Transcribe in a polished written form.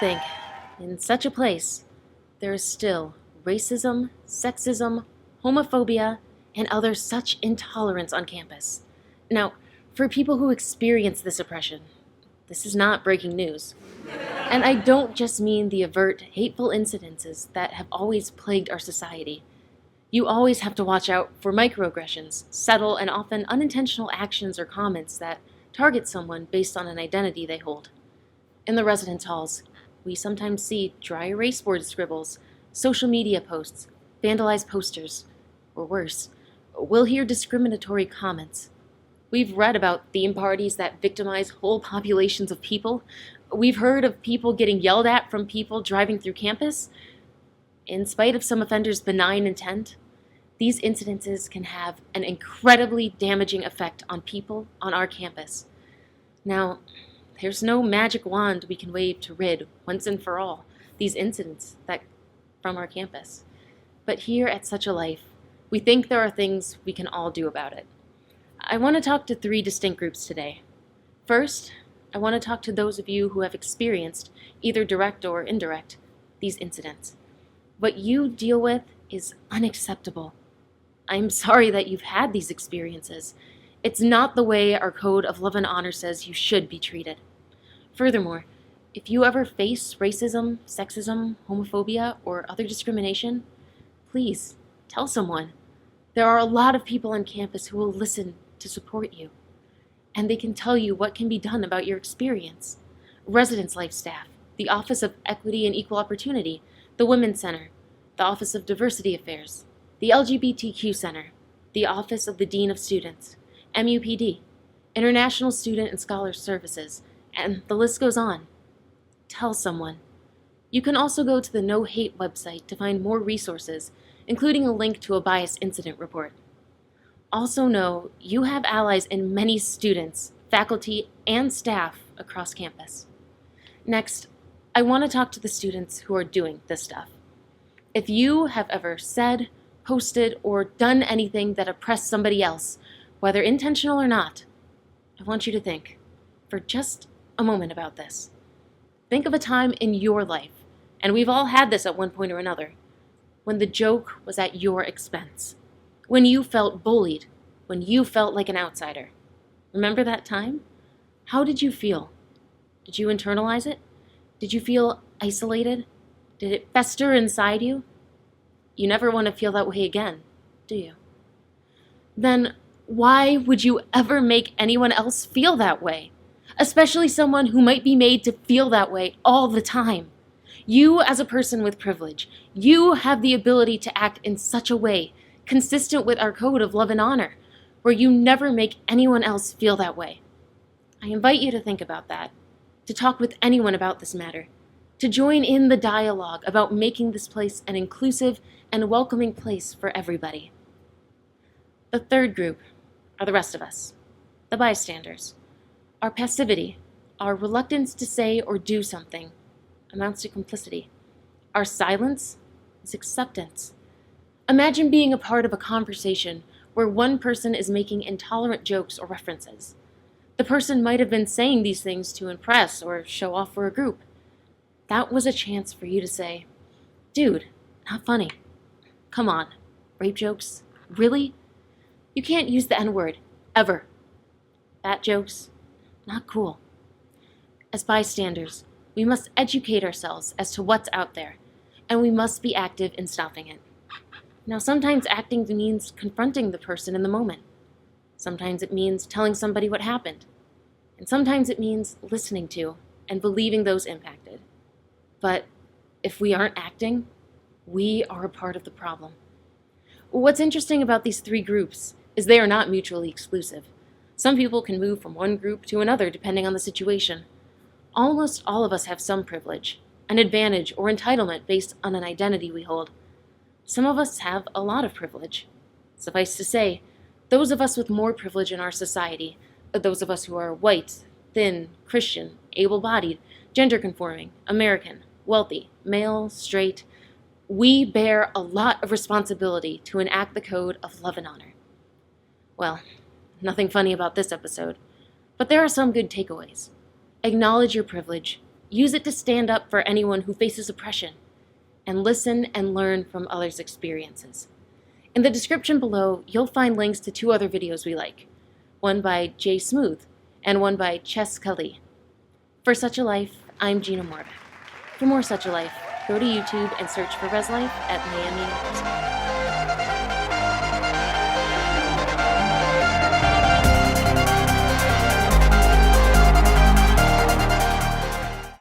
think, in such a place, there is still racism, sexism, homophobia, and other such intolerance on campus. Now, for people who experience this oppression, this is not breaking news. And I don't just mean the overt, hateful incidences that have always plagued our society. You always have to watch out for microaggressions, subtle and often unintentional actions or comments that target someone based on an identity they hold. In the residence halls, we sometimes see dry erase board scribbles, social media posts, vandalized posters, or worse, we'll hear discriminatory comments. We've read about theme parties that victimize whole populations of people. We've heard of people getting yelled at from people driving through campus. In spite of some offenders' benign intent, these incidences can have an incredibly damaging effect on people on our campus. Now, there's no magic wand we can wave to rid, once and for all, these incidents from our campus. But here at Such a Life, we think there are things we can all do about it. I want to talk to 3 distinct groups today. First, I want to talk to those of you who have experienced, either direct or indirect, these incidents. What you deal with is unacceptable. I'm sorry that you've had these experiences. It's not the way our code of love and honor says you should be treated. Furthermore, if you ever face racism, sexism, homophobia, or other discrimination, please tell someone. There are a lot of people on campus who will listen to support you, and they can tell you what can be done about your experience. Residence Life staff, the Office of Equity and Equal Opportunity, the Women's Center, the Office of Diversity Affairs, the LGBTQ Center, the Office of the Dean of Students, MUPD, International Student and Scholar Services, and the list goes on. Tell someone. You can also go to the No Hate website to find more resources, including a link to a bias incident report. Also know you have allies in many students, faculty, and staff across campus. Next, I want to talk to the students who are doing this stuff. If you have ever said, posted, or done anything that oppressed somebody else, whether intentional or not, I want you to think for just a moment about this. Think of a time in your life, and we've all had this at one point or another, when the joke was at your expense, when you felt bullied, when you felt like an outsider. Remember that time? How did you feel? Did you internalize it? Did you feel isolated? Did it fester inside you? You never want to feel that way again, do you? Then why would you ever make anyone else feel that way? Especially someone who might be made to feel that way all the time. You, as a person with privilege, you have the ability to act in such a way consistent with our code of love and honor, where you never make anyone else feel that way. I invite you to think about that, to talk with anyone about this matter, to join in the dialogue about making this place an inclusive and welcoming place for everybody. The third group are the rest of us, the bystanders. Our passivity, our reluctance to say or do something, amounts to complicity. Our silence is acceptance. Imagine being a part of a conversation where one person is making intolerant jokes or references. The person might have been saying these things to impress or show off for a group. That was a chance for you to say, "Dude, not funny. Come on, rape jokes? Really? You can't use the N-word, ever. Fat jokes? Not cool." As bystanders, we must educate ourselves as to what's out there, and we must be active in stopping it. Now, sometimes acting means confronting the person in the moment. Sometimes it means telling somebody what happened. And sometimes it means listening to and believing those impacted. But if we aren't acting, we are a part of the problem. What's interesting about these 3 groups is they are not mutually exclusive. Some people can move from one group to another depending on the situation. Almost all of us have some privilege, an advantage or entitlement based on an identity we hold. Some of us have a lot of privilege. Suffice to say, those of us with more privilege in our society, those of us who are white, thin, Christian, able-bodied, gender-conforming, American, wealthy, male, straight, we bear a lot of responsibility to enact the code of love and honor. Well, nothing funny about this episode, but there are some good takeaways. Acknowledge your privilege, Use it to stand up for anyone who faces oppression, and listen and learn from others' experiences. In the description below, you'll find links to 2 other videos we like, one by Jay Smooth and one by Chess Kali. For Such a Life, I'm Gina Morbeck. For more Such a Life, go to YouTube and search for Res Life at Miami University.